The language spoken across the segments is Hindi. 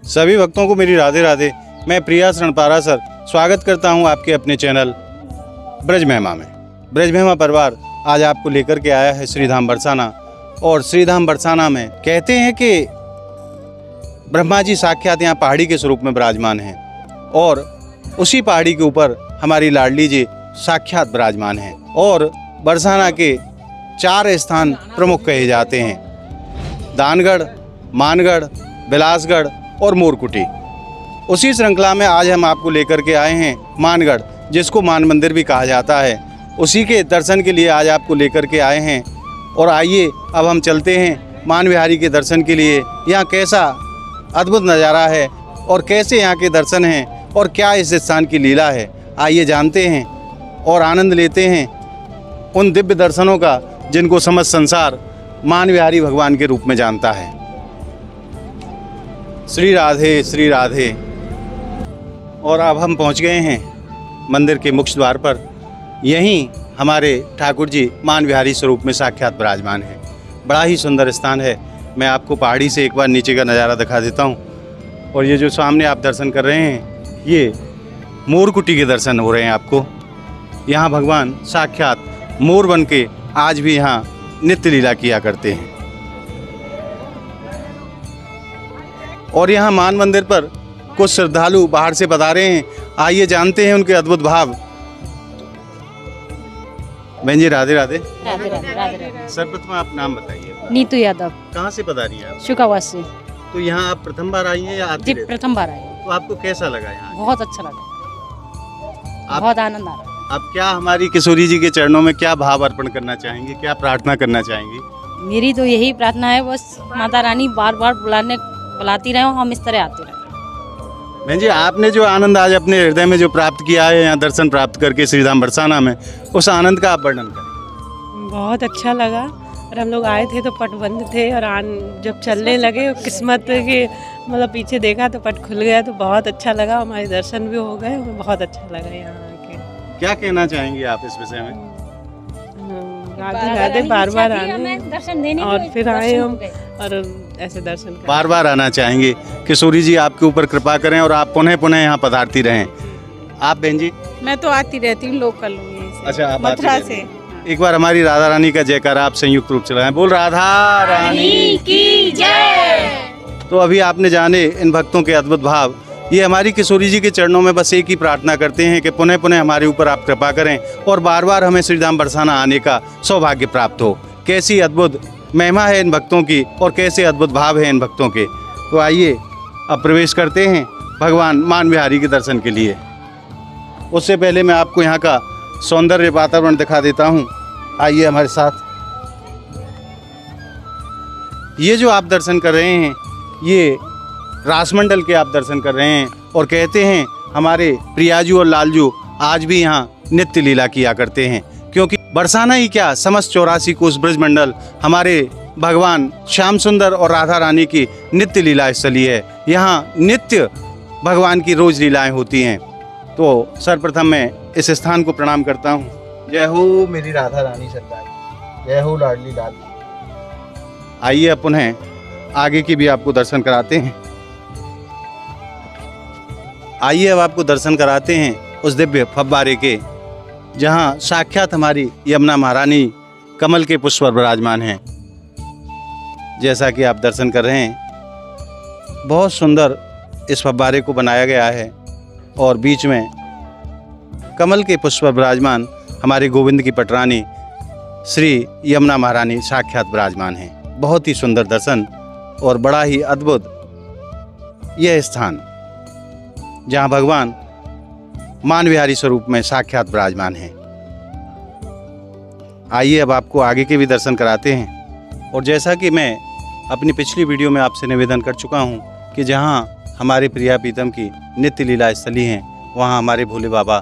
सभी भक्तों को मेरी राधे राधे। मैं प्रियास रणपारा सर स्वागत करता हूं आपके अपने चैनल ब्रज महिमा में। ब्रज महिमा परिवार आज आपको लेकर के आया है श्रीधाम बरसाना। और श्रीधाम बरसाना में कहते हैं कि ब्रह्मा जी साक्षात यहाँ पहाड़ी के स्वरूप में विराजमान हैं और उसी पहाड़ी के ऊपर हमारी लाडली जी साक्षात विराजमान हैं। और बरसाना के 4 स्थान प्रमुख कहे जाते हैं: दानगढ़, मानगढ़, बिलासगढ़ और मोरकुटी। उसी श्रृंखला में आज हम आपको लेकर के आए हैं मानगढ़, जिसको मान मंदिर भी कहा जाता है। उसी के दर्शन के लिए आज आपको लेकर के आए हैं। और आइए अब हम चलते हैं मान बिहारी के दर्शन के लिए। यहाँ कैसा अद्भुत नज़ारा है और कैसे यहाँ के दर्शन हैं और क्या इस स्थान की लीला है, आइए जानते हैं और आनंद लेते हैं उन दिव्य दर्शनों का जिनको समस्त संसार मान बिहारी भगवान के रूप में जानता है। श्री राधे श्री राधे। और अब हम पहुंच गए हैं मंदिर के मुख्य द्वार पर। यहीं हमारे ठाकुर जी मान बिहारी स्वरूप में साक्षात विराजमान हैं। बड़ा ही सुंदर स्थान है। मैं आपको पहाड़ी से एक बार नीचे का नज़ारा दिखा देता हूं। और ये जो सामने आप दर्शन कर रहे हैं, ये मोरकुटी के दर्शन हो रहे हैं आपको। यहाँ भगवान साक्षात मोर बन के आज भी यहाँ नित्य लीला किया करते हैं। और यहाँ मान मंदिर पर कुछ श्रद्धालु बाहर से पधारे हैं। आइए जानते हैं उनके अद्भुत भाव। बहन जी राधे राधे। राधे राधे राधे राधे। सर्वप्रथम आप नाम बताइए। नीतू यादव। कहाँ से पधारी हैं आप? शुकावास से। तो यहाँ आप प्रथम बार आई हैं या आती जी रहती? प्रथम बार आए। तो आपको कैसा लगा यहाँ? बहुत अच्छा लगा, बहुत आनंद आ रहा है। आप क्या हमारी किशोरी जी के चरणों में क्या भाव अर्पण करना चाहेंगे, क्या प्रार्थना करना चाहेंगे? मेरी तो यही प्रार्थना है, बस माता रानी बार बार बुलाती रहे और हम इस तरह आते रहे। बहन जी, आपने जो आनंद आज अपने हृदय में जो प्राप्त किया है यहाँ दर्शन प्राप्त करके श्रीधाम बरसाना में, उस आनंद का आप वर्णन करें। बहुत अच्छा लगा। और हम लोग आए थे तो पट बंद थे और जब चलने लगे किस्मत के मतलब पीछे देखा तो पट खुल गया, तो बहुत अच्छा लगा। हमारे दर्शन भी हो गए, हमें बहुत अच्छा लगा यहाँ आके। क्या कहना चाहेंगे आप इस विषय में? राधे राधे। बार बार आने दर्शन देने और फिर आए हम और ऐसे दर्शन करें। बार बार आना चाहेंगे। किशोरी जी आपके ऊपर कृपा करें और आप पुनः पुनः यहाँ पधारती रहें। आप बहन जी? मैं तो आती रहती हूँ, लोकल हूँ। अच्छा, आप मथुरा से। एक बार हमारी राधा रानी का जयकारा आप संयुक्त रूप से लगाएं। बोल राधा रानी की जय। तो अभी आपने जाने इन भक्तों के अद्भुत भाव। ये हमारी किशोरी जी के चरणों में बस एक ही प्रार्थना करते हैं कि पुनः पुनः हमारे ऊपर आप कृपा करें और बार बार हमें श्रीधाम बरसाना आने का सौभाग्य प्राप्त हो। कैसी अद्भुत महिमा है इन भक्तों की और कैसे अद्भुत भाव है इन भक्तों के। तो आइए अब प्रवेश करते हैं भगवान मान बिहारी के दर्शन के लिए। उससे पहले मैं आपको यहाँ का सौंदर्य वातावरण दिखा देता हूँ। आइए हमारे साथ। ये जो आप दर्शन कर रहे हैं, ये रासमंडल के आप दर्शन कर रहे हैं। और कहते हैं हमारे प्रियाजू और लालजू आज भी यहाँ नित्य लीला किया करते हैं, क्योंकि बरसाना ही क्या समस्त 84 कोस ब्रजमंडल हमारे भगवान श्याम सुंदर और राधा रानी की नित्य लीला स्थली है। यहाँ नित्य भगवान की रोज लीलाएं होती हैं। तो सर्वप्रथम मैं इस स्थान को प्रणाम करता हूँ। जय हो मेरी राधा रानी सरकार, जय हो लाडली लाल। आइए अब पुनः आगे की भी आपको दर्शन कराते हैं। आइए अब आपको दर्शन कराते हैं उस दिव्य फव्वारे के, जहाँ साक्षात हमारी यमुना महारानी कमल के पुष्प पर विराजमान हैं। जैसा कि आप दर्शन कर रहे हैं, बहुत सुंदर इस फव्वारे को बनाया गया है और बीच में कमल के पुष्प पर विराजमान हमारे गोविंद की पटरानी श्री यमुना महारानी साक्षात विराजमान हैं। बहुत ही सुंदर दर्शन और बड़ा ही अद्भुत यह स्थान, जहाँ भगवान मान बिहारी स्वरूप में साक्षात विराजमान हैं। आइए अब आपको आगे के भी दर्शन कराते हैं। और जैसा कि मैं अपनी पिछली वीडियो में आपसे निवेदन कर चुका हूँ कि जहाँ हमारे प्रिया प्रीतम की नित्य लीला स्थली हैं, वहाँ हमारे भोले बाबा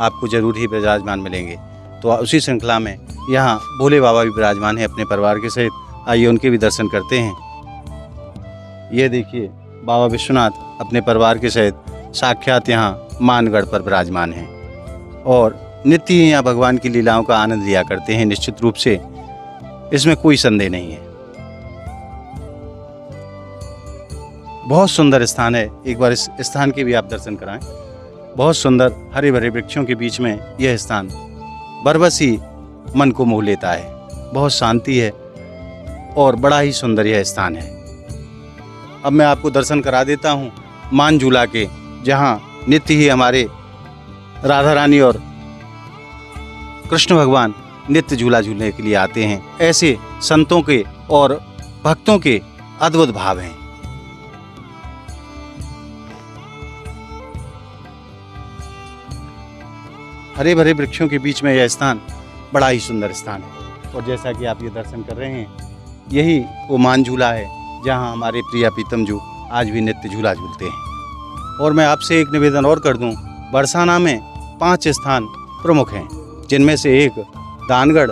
आपको जरूर ही विराजमान मिलेंगे। तो उसी श्रृंखला में यहाँ भोले बाबा भी विराजमान हैं अपने परिवार के सहित। आइए उनके भी दर्शन करते हैं। ये देखिए बाबा विश्वनाथ अपने परिवार के सहित साक्षात यहाँ मानगढ़ पर विराजमान हैं और नित्य ही यहाँ भगवान की लीलाओं का आनंद लिया करते हैं। निश्चित रूप से इसमें कोई संदेह नहीं है। बहुत सुंदर स्थान है, एक बार इस स्थान के भी आप दर्शन कराएं। बहुत सुंदर हरे भरे वृक्षों के बीच में यह स्थान बरबस ही मन को मोह लेता है। बहुत शांति है और बड़ा ही सुंदर यह स्थान है। अब मैं आपको दर्शन करा देता हूँ मान झूला के, जहाँ नित्य ही हमारे राधा रानी और कृष्ण भगवान नित्य झूला झूलने के लिए आते हैं। ऐसे संतों के और भक्तों के अद्भुत भाव हैं। हरे भरे वृक्षों के बीच में यह स्थान बड़ा ही सुंदर स्थान है। और जैसा कि आप ये दर्शन कर रहे हैं, यही वो मान झूला है जहां हमारे प्रिया प्रीतम जी आज भी नित्य झूला झूलते हैं। और मैं आपसे एक निवेदन और कर दूं, बरसाना में 5 स्थान प्रमुख हैं, जिनमें से एक दानगढ़,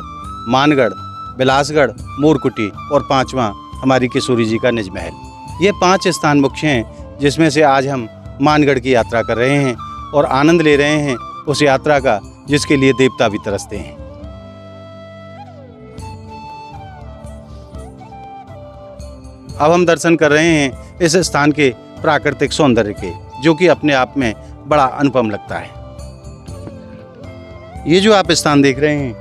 मानगढ़, बिलासगढ़, मोरकुटी और 5वां हमारी किशोरी जी का निज महल। ये 5 स्थान मुख्य हैं, जिसमें से आज हम मानगढ़ की यात्रा कर रहे हैं और आनंद ले रहे हैं उस यात्रा का जिसके लिए देवता भी तरसते हैं। अब हम दर्शन कर रहे हैं इस स्थान के प्राकृतिक सौंदर्य के, जो कि अपने आप में बड़ा अनुपम लगता है। ये जो आप स्थान देख रहे हैं,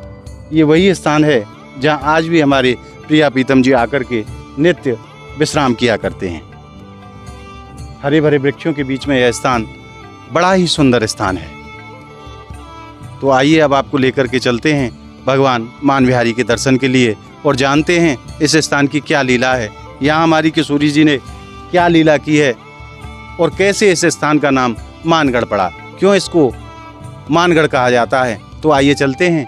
ये वही स्थान है जहां आज भी हमारे प्रिया प्रीतम जी आकर के नित्य विश्राम किया करते हैं। हरे भरे वृक्षों के बीच में यह स्थान बड़ा ही सुंदर स्थान है। तो आइए अब आपको लेकर के चलते हैं भगवान मान बिहारी के दर्शन के लिए और जानते हैं इस स्थान की क्या लीला है, यहाँ हमारी किशोरी जी ने क्या लीला की है और कैसे इस स्थान का नाम मानगढ़ पड़ा, क्यों इसको मानगढ़ कहा जाता है। तो आइए चलते हैं।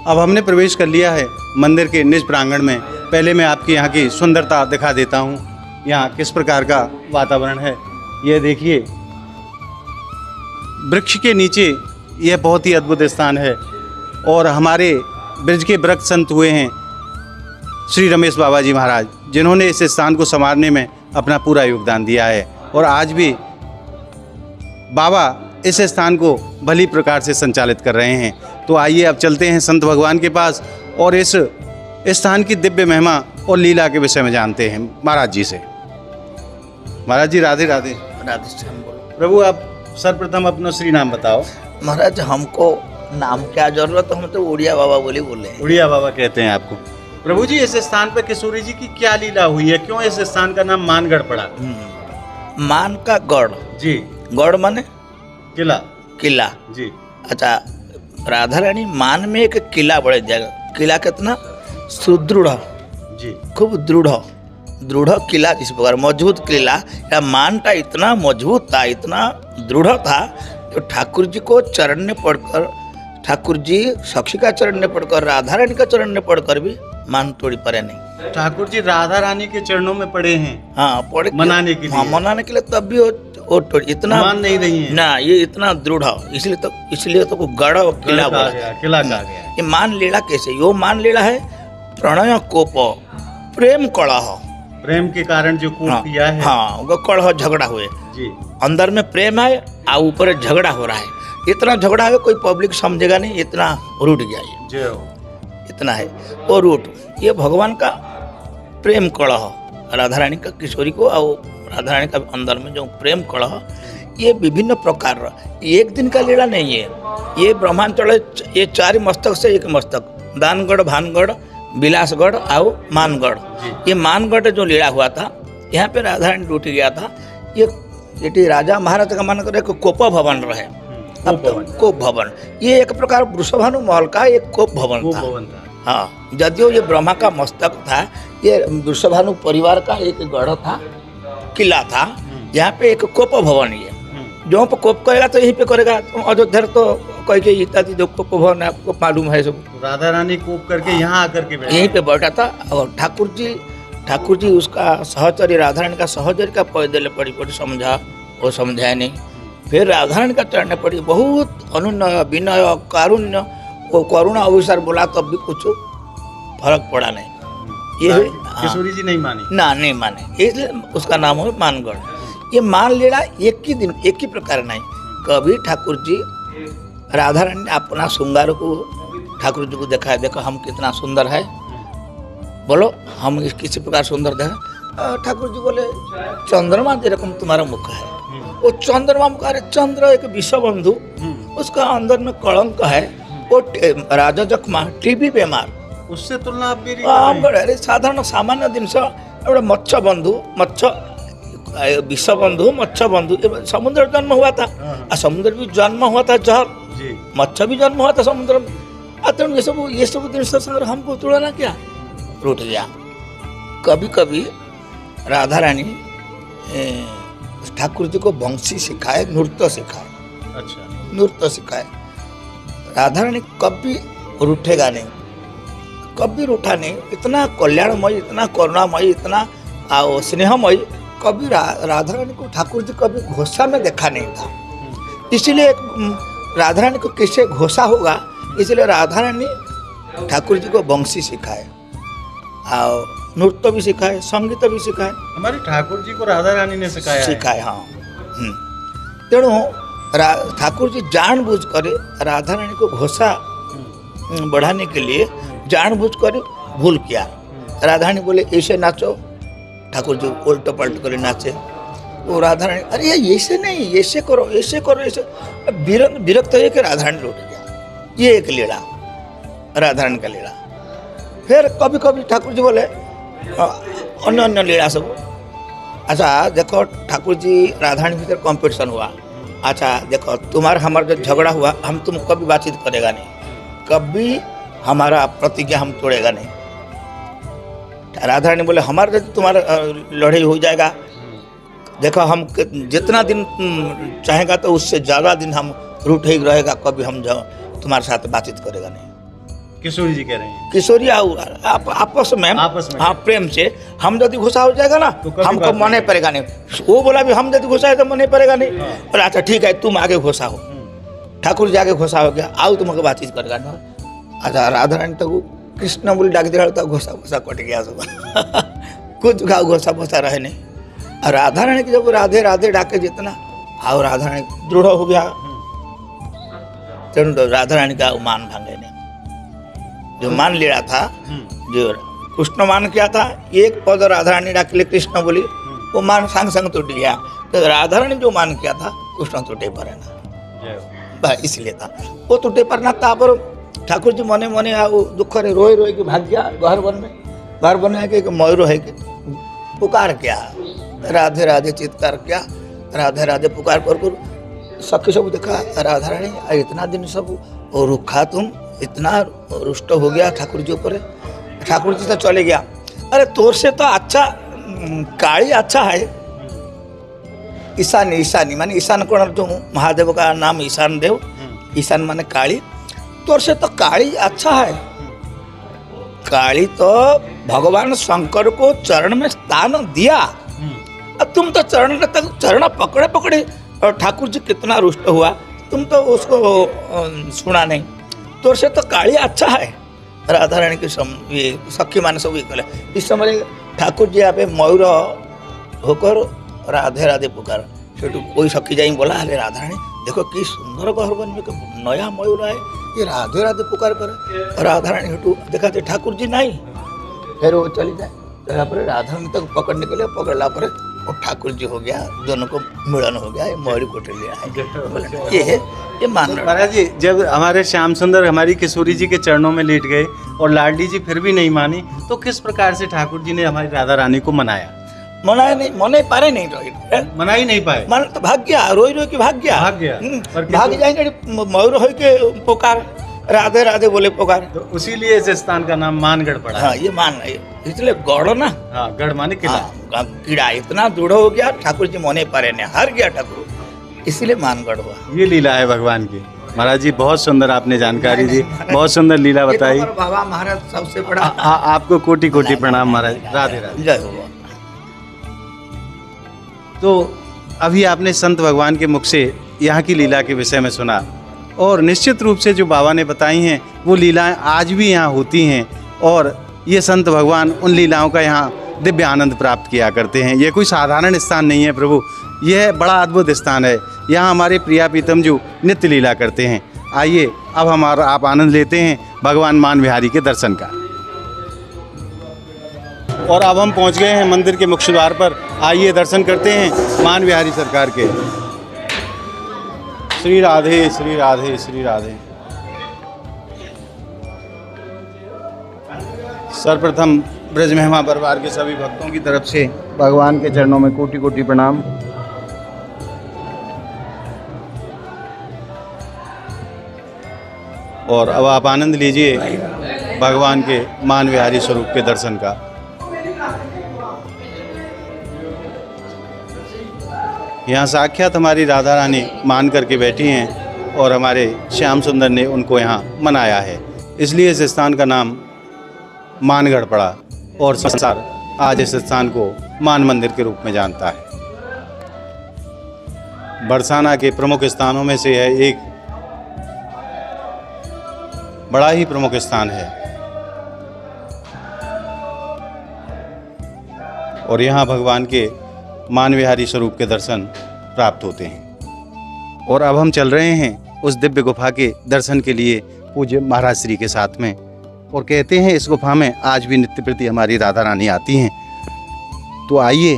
अब हमने प्रवेश कर लिया है मंदिर के निज प्रांगण में। पहले मैं आपकी यहाँ की सुंदरता दिखा देता हूँ, यहाँ किस प्रकार का वातावरण है। ये देखिए, वृक्ष के नीचे यह बहुत ही अद्भुत स्थान है और हमारे ब्रज के वृक्ष संत हुए हैं श्री रमेश बाबा जी महाराज, जिन्होंने इस स्थान को संवारने में अपना पूरा योगदान दिया है और आज भी बाबा इस स्थान को भली प्रकार से संचालित कर रहे हैं। तो आइए अब चलते हैं संत भगवान के पास और इस स्थान की दिव्य महिमा और लीला के विषय में जानते हैं महाराज जी से। महाराज जी राधे राधे। राधे श्याम बोलो। प्रभु आप सर्वप्रथम अपना श्री नाम बताओ। महाराज हमको नाम क्या जरूरत, हम तो उड़िया बाबा बोले हैं। उड़िया बाबा कहते हैं आपको। प्रभु जी इस स्थान पर किशोरी जी की क्या लीला हुई है, क्यों इस स्थान का नाम मानगढ़ पड़ा? मान का गढ़ जी, गढ़ माने किला, किला जी। अच्छा, राधा रानी मान में एक किला बड़े जगह, किला कितना सुदृढ़ जी, खूब दृढ़ किला, जिस प्रकार मजबूत किला, या मानटा इतना मजबूत था, इतना दृढ़ था, तो ठाकुर जी को चरण में पढ़कर, ठाकुर जी सखी का चरण में पढ़कर, राधा रानी का चरण में पढ़कर भी मान तोड़ी पड़े नहीं। ठाकुर जी राधा रानी के चरणों में पड़े हैं, हाँ पढ़े मनाने के लिए। हाँ मनाने के लिए, तब भी वो तोड़ी इतना मान नहीं रही है ना, ये इतना दृढ़, इसलिए तो गढ़ और किला बोला गया, किला कहा गया। ये मान लीला कैसे? यो मान लीला है प्रणय कोप प्रेम कलह, प्रेम के कारण जो कोप किया है। हाँ वो कलह झगड़ा हुए जी, अंदर में प्रेम है और ऊपर झगड़ा हो रहा है। इतना झगड़ा है कोई पब्लिक समझेगा नहीं, इतना रूठ गया ये, जय हो। इतना है वो रूट। ये भगवान का प्रेम कलह, राधा रानी का किशोरी को और राधा रानी का अंदर में जो प्रेम कलह, ये विभिन्न प्रकार, एक दिन का लीला नहीं है। ये ब्रह्मांचल, ये 4 मस्तक से एक मस्तक, दानगढ़, भानगढ़, बिलासगढ़ और मानगढ़। ये मानगढ़ जो लीला हुआ था, यहाँ पे राधा रानी टूट गया था। ये राजा महाराज का मान कर कोप भवन रहे, अब तो कोप भवन, ये एक प्रकार वृषभानु महल का एक कोप भवन था। हाँ, यदियो ये ब्रह्मा का मस्तक था, ये वृषभानु परिवार का एक गढ़ था, किला था। यहाँ पे एक कोप भवन, ये जो कोप करेगा तो यहीं पे करेगा। तो अयोध्या तो कह के इत्यादि जो कोप भवन आपको मालूम है सब। राधा रानी कोप करके यहाँ आकर के यहीं पे बैठा था और ठाकुर जी उसका सहचरी, राधा रानी का सहचरी का पैदल पड़ी समझा, वो समझाया नहीं। फिर राधा रानी का चढ़ने पड़ी, बहुत अनुनय, विनय, कारुण्य, वो करुणा अविचार बोला, तब भी कुछ फर्क पड़ा नहीं। ये किशोरी जी नहीं मानी ना, नहीं माने, इसलिए उसका नाम है मानगढ़। ये मान लीला एक ही दिन, एक ही प्रकार नहीं। कभी ठाकुर जी, राधा रानी ने अपना श्रृंगार को ठाकुर जी को दिखाया, देखो हम कितना सुंदर है, बोलो हम किसी प्रकार सुंदर देखा। ठाकुर जी बोले चंद्रमा जेरकम तुम्हारा मुख है, वो चंद्रमा मुख, अरे चंद्र एक विश्व बंधु, उसका अंदर में कलंक है, वो राजा जखमा टीबी बीमार, उससे तुलना आप मेरी कर रहे हैं। अरे साधारण सामान्य जिनस गोटे मत्स्य बंधु, मत्स्य विश्व बंधु, मत्स्य बंधु, समुद्र जन्म हुआ था, और समुद्र भी जन्म हुआ था जहर, जी मत्स्य भी जन्म हुआ था समुद्र में। तेणु ये सब जिनस संग हमको तुलना क्या रूठ गया। कभी कभी राधा रानी ठाकुर जी को वंशी सिखाए, नृत्य सिखाए, अच्छा, नृत्य सिखाए। राधा रानी कभी रूठेगा नहीं, कभी रूठा नहीं, इतना कल्याणमयी, इतना करुणामयी, इतना स्नेहमयी, कभी राधा रानी को ठाकुर जी कभी घोषा में देखा नहीं था। इसीलिए राधा रानी को कैसे घोषा होगा, इसलिए राधा रानी ठाकुर जी को वंशी सिखाए और नृत्य भी सिखाए, संगीत भी सिखाए। हमारे ठाकुर जी को राधा रानी ने सिखाए, हाँ। तेणु ठाकुर जी जानबूझ कर राधा रानी को घोषा बढ़ाने के लिए जानबूझ कर भूल किया। राधा रानी बोले ऐसे नाचो, ठाकुर जी उल्टो पलट कर नाचे, वो राधा रानी अरे ये ऐसे नहीं, ऐसे करो, ऐसे करो, ऐसे विरक्त है कि राधा रानी लौट गया। ये एक लीला, राधा रानी का लीला। फिर कभी कभी ठाकुर जी बोले अन्य अन्य लीला सब, अच्छा देखो ठाकुर जी राधा रानी भीतर कंपटीशन हुआ, अच्छा देखो तुम्हारा हमारा जो झगड़ा हुआ, हम तुम कभी बातचीत करेगा नहीं, कभी हमारा प्रतिज्ञा हम तोड़ेगा नहीं। राधा रानी बोले हमारा तुम्हारा लड़ाई हो जाएगा, देखो हम जितना दिन चाहेगा तो उससे ज़्यादा दिन हम रूठ ही रहेगा, कभी हम तुम्हारे साथ बातचीत करेगा नहीं। किशोरी जी कह रहे हैं, किशोरी आपस में हाँ प्रेम से हम यदि घुसा हो जाएगा ना तो हमको मने पड़ेगा नहीं। वो बोला भी हम यदि घुसा है तो मने पड़ेगा नहीं। और अच्छा ठीक है तुम आगे घुसा हो, ठाकुर जी आगे घुसा हो गया, आओ तुमको बातचीत करेगा ना। अच्छा राधा रानी तो कृष्ण बोली डाक दिया तो घुसा घुसा कट गया सब कुछ घुसा घुसा रहे नहीं। और राधा रानी की जब राधे राधे डाके जितना और राधा रानी दृढ़ हो गया, तेणु राधा रानी का मान भांगे नहीं। जो मान लिया था, जो कृष्ण मान किया था, एक पद राधा रानी डाक ले कृष्ण बोली, वो मान संग संग टूट गया। तो राधा रानी जो मान किया था कृष्ण टूटे पर ना, इसलिए था वो टूटे पर ना। तापर ठाकुर जी मने मने दुख रे रोए रोए के भाग गया घर वन में, घर बन है कि मयूर है कि पुकार क्या, राधे राधे चित्कार क्या, राधे राधे पुकार कर सखी सब देखा राधा रानी इतना दिन सब और रुखा, तुम इतना रुष्ट हो गया ठाकुर जी ऊपर। ठाकुर जी तो चले गया, अरे तोर से तो अच्छा काली अच्छा है। ईशानी, ईशानी माने ईशान कौन, जो महादेव का नाम ईशान देव, ईशान माने काली, तोर से तो काली अच्छा है। काली तो भगवान शंकर को चरण में स्थान दिया, अब तुम तो चरण पकड़े पकड़े और ठाकुर जी कितना रुष्ट हुआ, तुम तो उसको सुना नहीं। तो से तो काली अच्छा है। राधा रानी के ये सखी मान सब कले। इस समय ठाकुर जी यहाँ पे मयूर होकर राधे राधे पुकार, सेठू कोई सखी जाई बोला अरे राधा रानी देखो कि सुंदर घर बन में नया मयूर है, ये राधे राधे पुकार करे। राधा रानी सेठू देखा थे ठाकुर जी नहीं, फिर वो चली जाए। तो राधा रानी तक पकड़ने के लिए पकड़ला पर और ठाकुर जी हो गया, दोनों को मिलन हो गया, मयूरी कोट लिया है। ये मान महाराज जी, जब हमारे श्याम सुंदर हमारी किशोरी जी के चरणों में लेट गए और लाडली जी फिर भी नहीं मानी, तो किस प्रकार से ठाकुर जी ने हमारी राधा रानी को मनाया? मनाया नहीं, मने पारे नहीं रही, मना ही नहीं पाए, मन तो भाग गया, रोई रोई के भाग गया, भाग जाएंगे मयूर हो के पुकार राधे राधे बोले पुकार, तो उसीलिए इस स्थान का नाम मानगढ़ पड़ा। हाँ ये मान इसलिए गढ़ ना, हाँ गढ़ माने किला। कीड़ा इतना दृढ़ हो गया, ठाकुर जी मोने पारे ने हार गया ठाकुर, इसलिए मानगढ़ हुआ। ये लीला है भगवान की। महाराज जी बहुत सुंदर आपने जानकारी दी, बहुत सुंदर लीला बताई। बाबा महाराज सबसे बड़ा आपको कोटि कोटि प्रणाम महाराज। राधे राधे, जय हो। तो अभी आपने संत भगवान के मुख से यहाँ की लीला के विषय में सुना, और निश्चित रूप से जो बाबा ने बताई हैं वो लीलाएं आज भी यहाँ होती हैं, और ये संत भगवान उन लीलाओं का यहाँ दिव्य आनंद प्राप्त किया करते हैं। ये कोई साधारण स्थान नहीं है प्रभु, यह बड़ा अद्भुत स्थान है। यहाँ हमारे प्रिया प्रीतम जो नित्य लीला करते हैं। आइए अब आप आनंद लेते हैं भगवान मान बिहारी के दर्शन का। और अब हम पहुंच गए हैं मंदिर के मुख्य द्वार पर। आइए दर्शन करते हैं मान बिहारी सरकार के। श्री राधे श्री राधे श्री राधे। सर्वप्रथम ब्रज महिमा परिवार के सभी भक्तों की तरफ से भगवान के चरणों में कोटि कोटि प्रणाम। और अब आप आनंद लीजिए भगवान के मान बिहारी स्वरूप के दर्शन का। यहाँ साक्षात हमारी राधा रानी मान करके बैठी हैं और हमारे श्याम सुंदर ने उनको यहाँ मनाया है, इसलिए इस स्थान का नाम मानगढ़ पड़ा और संसार आज इस स्थान को मान मंदिर के रूप में जानता है। बरसाना के प्रमुख स्थानों में से यह एक बड़ा ही प्रमुख स्थान है और यहाँ भगवान के मान बिहारी स्वरूप के दर्शन प्राप्त होते हैं। और अब हम चल रहे हैं उस दिव्य गुफा के दर्शन के लिए पूज्य महाराज श्री के साथ में। और कहते हैं इस गुफा में आज भी नित्य प्रति हमारी राधा रानी आती हैं। तो आइए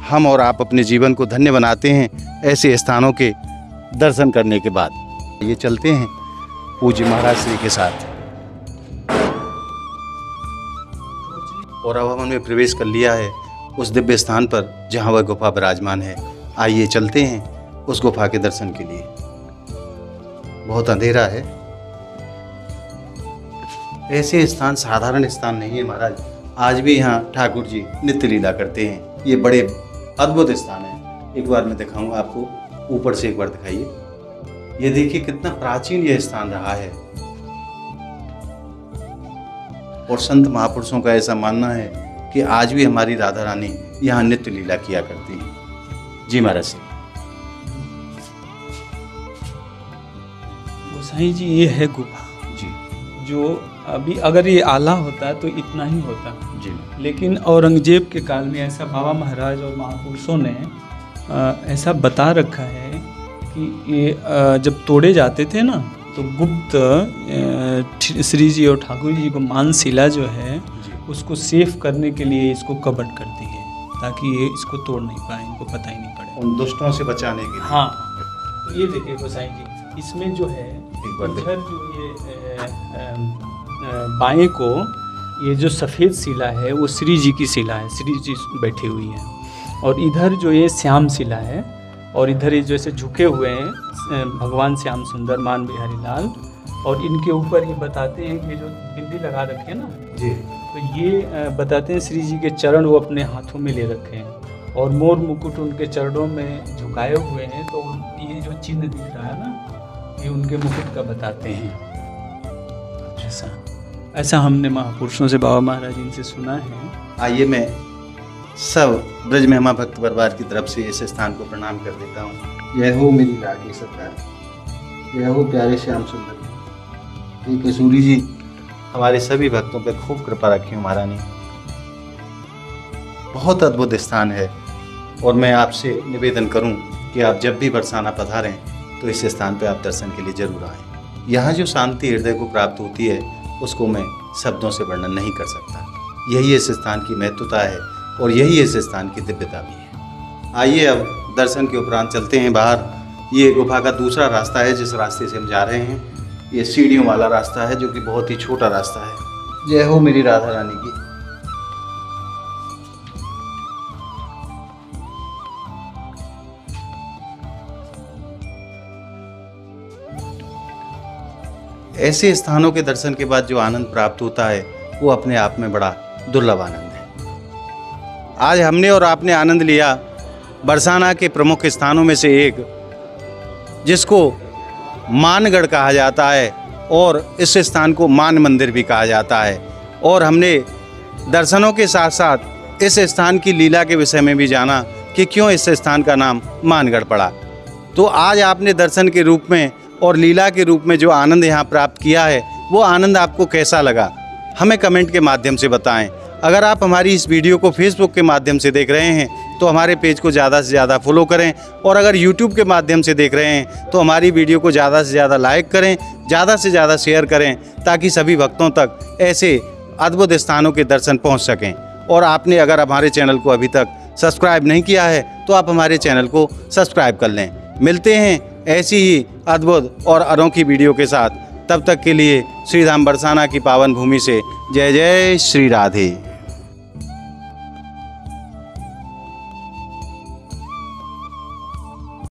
हम और आप अपने जीवन को धन्य बनाते हैं ऐसे स्थानों के दर्शन करने के बाद। ये चलते हैं पूज्य महाराज श्री के साथ। और अब हमने प्रवेश कर लिया है उस दिव्य स्थान पर जहाँ वह गुफा विराजमान है। आइए चलते हैं उस गुफा के दर्शन के लिए। बहुत अंधेरा है, ऐसे स्थान साधारण स्थान नहीं है महाराज। आज भी यहाँ ठाकुर जी नित्य लीला करते हैं। ये बड़े अद्भुत स्थान है। एक बार मैं दिखाऊंगा आपको, ऊपर से एक बार दिखाइए। ये देखिए कितना प्राचीन ये स्थान रहा है और संत महापुरुषों का ऐसा मानना है कि आज भी हमारी राधा रानी यहाँ नित्य लीला किया करती है। जी महाराज। गोसाई जी ये है गुफा जी, जो अभी अगर ये आला होता तो इतना ही होता जी, लेकिन औरंगजेब के काल में ऐसा बाबा महाराज और महापुरुषों ने ऐसा बता रखा है कि ये जब तोड़े जाते थे ना तो गुप्त श्री जी और ठाकुर जी को मानशिला जो है उसको सेफ करने के लिए इसको कवर्ड करती है ताकि ये इसको तोड़ नहीं पाए, इनको पता ही नहीं पड़े, उन दुष्टों से बचाने के लिए। हाँ, तो ये देखिए गोसाई जी, इसमें जो है इधर जो ये बाएं को ये जो सफ़ेद शिला है वो श्री जी की शिला है, श्री जी बैठी हुई है। और इधर जो ये श्याम शिला है और इधर ये जैसे झुके हुए हैं भगवान श्याम सुंदर मान बिहारी लाल। और इनके ऊपर ये बताते हैं कि जो बिंदी लगा रखे हैं ना जी, तो ये बताते हैं श्री जी के चरण वो अपने हाथों में ले रखे हैं और मोर मुकुट उनके चरणों में झुकाए हुए हैं। तो ये जो चिन्ह दिख रहा है ना ये उनके मुकुट का बताते हैं। ऐसा हमने महापुरुषों से बाबा महाराज इनसे सुना है। आइए मैं सब ब्रज महिमा भक्त परिवार की तरफ से इस स्थान को प्रणाम कर देता हूँ। जय हो मेरी रागी सरकार, जय हो प्यारे श्याम सुंदर। ये किशोरी जी हमारे सभी भक्तों पे खूब कृपा रखी हो महारानी। बहुत अद्भुत स्थान है और मैं आपसे निवेदन करूं कि आप जब भी बरसाना पधारें तो इस स्थान पे आप दर्शन के लिए जरूर आएं। यहाँ जो शांति हृदय को प्राप्त होती है उसको मैं शब्दों से वर्णन नहीं कर सकता। यही इस स्थान की महत्वता है और यही इस स्थान की दिव्यता भी है। आइए अब दर्शन के उपरांत चलते हैं बाहर। ये गुफा का दूसरा रास्ता है जिस रास्ते से हम जा रहे हैं। ये सीढ़ियों वाला रास्ता है जो कि बहुत ही छोटा रास्ता है। जय हो मेरी राधा रानी की। ऐसे स्थानों के दर्शन के बाद जो आनंद प्राप्त होता है वो अपने आप में बड़ा दुर्लभ आनंद है। आज हमने और आपने आनंद लिया बरसाना के प्रमुख स्थानों में से एक जिसको मानगढ़ कहा जाता है और इस स्थान को मान मंदिर भी कहा जाता है। और हमने दर्शनों के साथ साथ इस स्थान की लीला के विषय में भी जाना कि क्यों इस स्थान का नाम मानगढ़ पड़ा। तो आज आपने दर्शन के रूप में और लीला के रूप में जो आनंद यहाँ प्राप्त किया है वो आनंद आपको कैसा लगा हमें कमेंट के माध्यम से बताएं। अगर आप हमारी इस वीडियो को फेसबुक के माध्यम से देख रहे हैं तो हमारे पेज को ज़्यादा से ज़्यादा फॉलो करें और अगर यूट्यूब के माध्यम से देख रहे हैं तो हमारी वीडियो को ज़्यादा से ज़्यादा लाइक करें, ज़्यादा से ज़्यादा शेयर करें ताकि सभी भक्तों तक ऐसे अद्भुत स्थानों के दर्शन पहुंच सकें। और आपने अगर हमारे चैनल को अभी तक सब्सक्राइब नहीं किया है तो आप हमारे चैनल को सब्सक्राइब कर लें। मिलते हैं ऐसी ही अद्भुत और अनोखी वीडियो के साथ। तब तक के लिए श्री धाम बरसाना की पावन भूमि से जय जय श्री राधे।